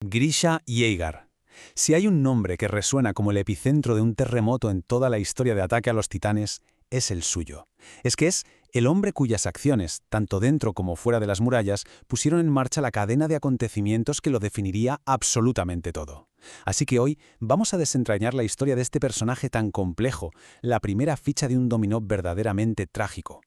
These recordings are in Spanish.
Grisha Yeager. Si hay un nombre que resuena como el epicentro de un terremoto en toda la historia de Ataque a los Titanes, es el suyo. Es que es el hombre cuyas acciones, tanto dentro como fuera de las murallas, pusieron en marcha la cadena de acontecimientos que lo definiría absolutamente todo. Así que hoy vamos a desentrañar la historia de este personaje tan complejo, la primera ficha de un dominó verdaderamente trágico.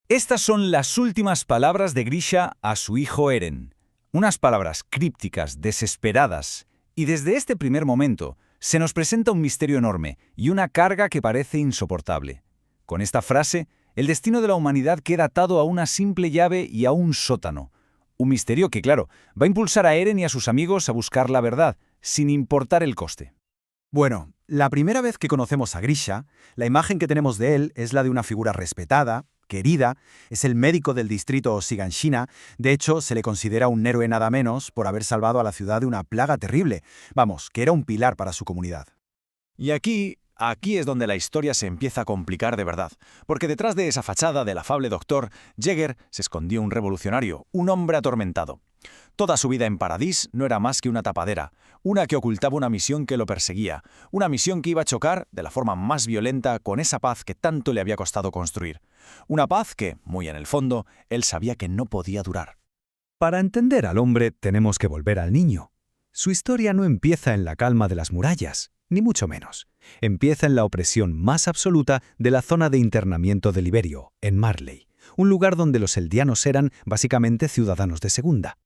Estas son las últimas palabras de Grisha a su hijo Eren. Unas palabras crípticas, desesperadas, y desde este primer momento se nos presenta un misterio enorme y una carga que parece insoportable. Con esta frase, el destino de la humanidad queda atado a una simple llave y a un sótano. Un misterio que, claro, va a impulsar a Eren y a sus amigos a buscar la verdad, sin importar el coste. Bueno, la primera vez que conocemos a Grisha, la imagen que tenemos de él es la de una figura respetada, querida, es el médico del distrito Shiganshina. De hecho, se le considera un héroe nada menos por haber salvado a la ciudad de una plaga terrible. Vamos, que era un pilar para su comunidad. Y aquí es donde la historia se empieza a complicar de verdad, porque detrás de esa fachada del afable doctor Yeager se escondió un revolucionario, un hombre atormentado. Toda su vida en Paradis no era más que una tapadera, una que ocultaba una misión que lo perseguía, una misión que iba a chocar, de la forma más violenta, con esa paz que tanto le había costado construir. Una paz que, muy en el fondo, él sabía que no podía durar. Para entender al hombre tenemos que volver al niño. Su historia no empieza en la calma de las murallas, ni mucho menos. Empieza en la opresión más absoluta de la zona de internamiento de Liberio, en Marley, un lugar donde los eldianos eran básicamente ciudadanos de segunda.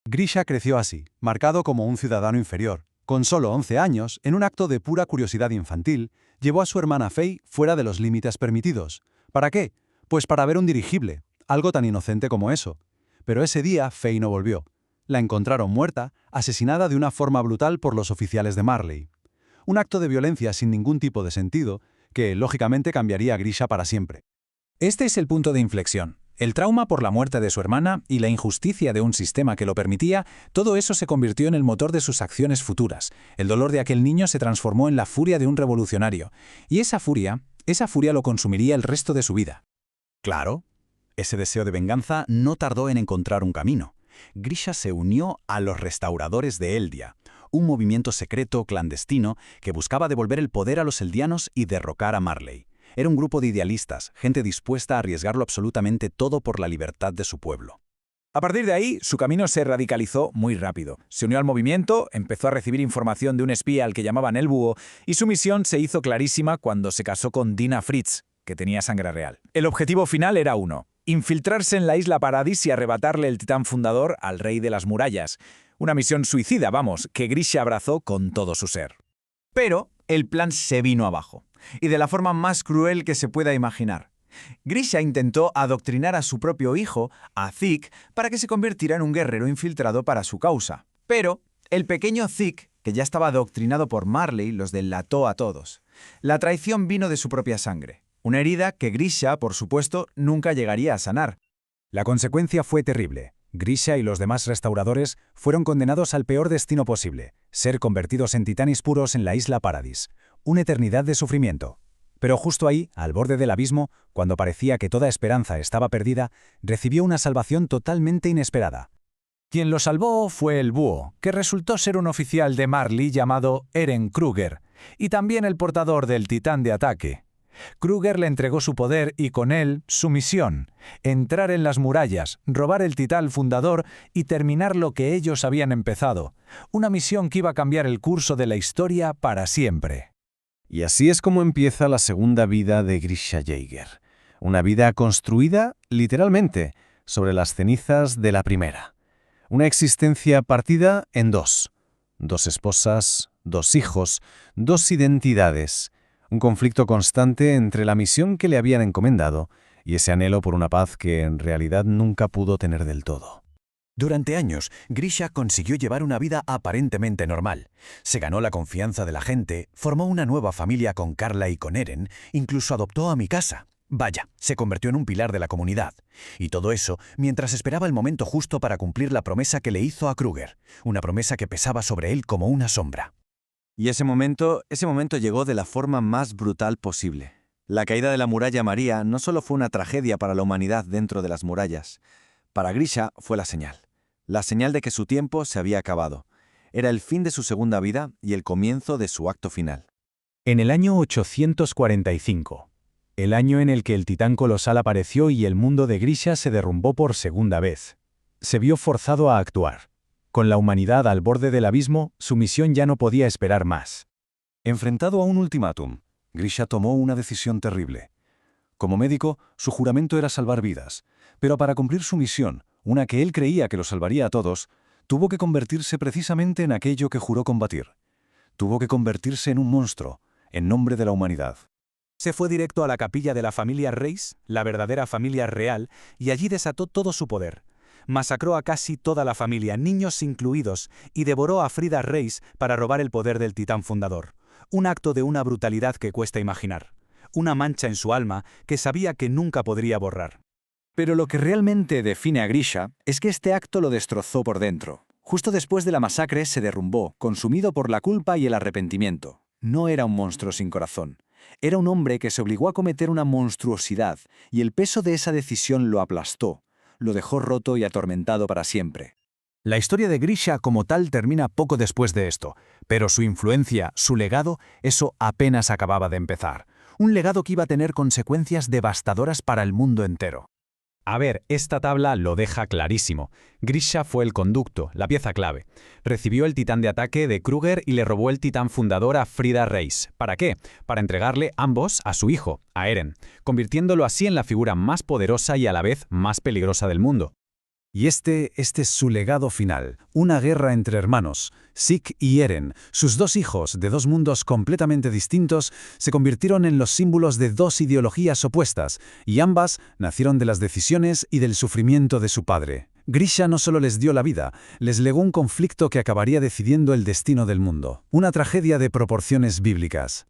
Grisha creció así, marcado como un ciudadano inferior. Con solo 11 años, en un acto de pura curiosidad infantil, llevó a su hermana Faye fuera de los límites permitidos. ¿Para qué? Pues para ver un dirigible, algo tan inocente como eso. Pero ese día Faye no volvió. La encontraron muerta, asesinada de una forma brutal por los oficiales de Marley. Un acto de violencia sin ningún tipo de sentido, que lógicamente cambiaría a Grisha para siempre. Este es el punto de inflexión. El trauma por la muerte de su hermana y la injusticia de un sistema que lo permitía, todo eso se convirtió en el motor de sus acciones futuras. El dolor de aquel niño se transformó en la furia de un revolucionario. Y esa furia lo consumiría el resto de su vida. Claro, ese deseo de venganza no tardó en encontrar un camino. Grisha se unió a los restauradores de Eldia, un movimiento secreto, clandestino, que buscaba devolver el poder a los eldianos y derrocar a Marley. Era un grupo de idealistas, gente dispuesta a arriesgarlo absolutamente todo por la libertad de su pueblo. A partir de ahí, su camino se radicalizó muy rápido. Se unió al movimiento, empezó a recibir información de un espía al que llamaban el Búho, y su misión se hizo clarísima cuando se casó con Dina Fritz, que tenía sangre real. El objetivo final era uno: infiltrarse en la isla Paradis y arrebatarle el titán fundador al rey de las murallas. Una misión suicida, vamos, que Grisha abrazó con todo su ser. Pero el plan se vino abajo, y de la forma más cruel que se pueda imaginar. Grisha intentó adoctrinar a su propio hijo, a Zeke, para que se convirtiera en un guerrero infiltrado para su causa. Pero el pequeño Zeke, que ya estaba adoctrinado por Marley, los delató a todos. La traición vino de su propia sangre, una herida que Grisha, por supuesto, nunca llegaría a sanar. La consecuencia fue terrible. Grisha y los demás restauradores fueron condenados al peor destino posible: ser convertidos en titanes puros en la isla Paradis. Una eternidad de sufrimiento. Pero justo ahí, al borde del abismo, cuando parecía que toda esperanza estaba perdida, recibió una salvación totalmente inesperada. Quien lo salvó fue el Búho, que resultó ser un oficial de Marley llamado Eren Kruger, y también el portador del titán de ataque. Kruger le entregó su poder y con él su misión: entrar en las murallas, robar el titán fundador y terminar lo que ellos habían empezado. Una misión que iba a cambiar el curso de la historia para siempre. Y así es como empieza la segunda vida de Grisha Yeager. Una vida construida, literalmente, sobre las cenizas de la primera. Una existencia partida en dos. Dos esposas, dos hijos, dos identidades. Un conflicto constante entre la misión que le habían encomendado y ese anhelo por una paz que en realidad nunca pudo tener del todo. Durante años, Grisha consiguió llevar una vida aparentemente normal. Se ganó la confianza de la gente, formó una nueva familia con Carla y con Eren, incluso adoptó a Mikasa. Vaya, se convirtió en un pilar de la comunidad. Y todo eso mientras esperaba el momento justo para cumplir la promesa que le hizo a Kruger, una promesa que pesaba sobre él como una sombra. Y ese momento llegó de la forma más brutal posible. La caída de la muralla María no solo fue una tragedia para la humanidad dentro de las murallas. Para Grisha fue la señal de que su tiempo se había acabado. Era el fin de su segunda vida y el comienzo de su acto final. En el año 845, el año en el que el titán colosal apareció y el mundo de Grisha se derrumbó por segunda vez, se vio forzado a actuar. Con la humanidad al borde del abismo, su misión ya no podía esperar más. Enfrentado a un ultimátum, Grisha tomó una decisión terrible. Como médico, su juramento era salvar vidas, pero para cumplir su misión, una que él creía que lo salvaría a todos, tuvo que convertirse precisamente en aquello que juró combatir. Tuvo que convertirse en un monstruo, en nombre de la humanidad. Se fue directo a la capilla de la familia Reis, la verdadera familia real, y allí desató todo su poder. Masacró a casi toda la familia, niños incluidos, y devoró a Frida Reis para robar el poder del titán fundador. Un acto de una brutalidad que cuesta imaginar. Una mancha en su alma que sabía que nunca podría borrar. Pero lo que realmente define a Grisha es que este acto lo destrozó por dentro. Justo después de la masacre se derrumbó, consumido por la culpa y el arrepentimiento. No era un monstruo sin corazón. Era un hombre que se obligó a cometer una monstruosidad, y el peso de esa decisión lo aplastó. Lo dejó roto y atormentado para siempre. La historia de Grisha como tal termina poco después de esto, pero su influencia, su legado, eso apenas acababa de empezar. Un legado que iba a tener consecuencias devastadoras para el mundo entero. A ver, esta tabla lo deja clarísimo. Grisha fue el conducto, la pieza clave. Recibió el titán de ataque de Kruger y le robó el titán fundador a Frida Reis. ¿Para qué? Para entregarle ambos a su hijo, a Eren, convirtiéndolo así en la figura más poderosa y a la vez más peligrosa del mundo. Y este es su legado final, una guerra entre hermanos. Zeke y Eren, sus dos hijos de dos mundos completamente distintos, se convirtieron en los símbolos de dos ideologías opuestas, y ambas nacieron de las decisiones y del sufrimiento de su padre. Grisha no solo les dio la vida, les legó un conflicto que acabaría decidiendo el destino del mundo. Una tragedia de proporciones bíblicas.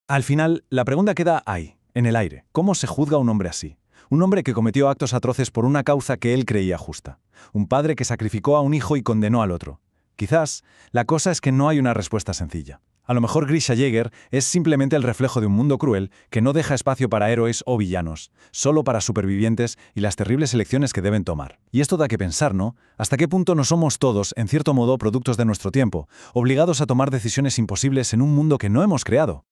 Al final, la pregunta queda ahí, en el aire. ¿Cómo se juzga a un hombre así? Un hombre que cometió actos atroces por una causa que él creía justa. Un padre que sacrificó a un hijo y condenó al otro. Quizás, la cosa es que no hay una respuesta sencilla. A lo mejor Grisha Yeager es simplemente el reflejo de un mundo cruel que no deja espacio para héroes o villanos, solo para supervivientes y las terribles elecciones que deben tomar. Y esto da que pensar, ¿no? ¿Hasta qué punto no somos todos, en cierto modo, productos de nuestro tiempo, obligados a tomar decisiones imposibles en un mundo que no hemos creado?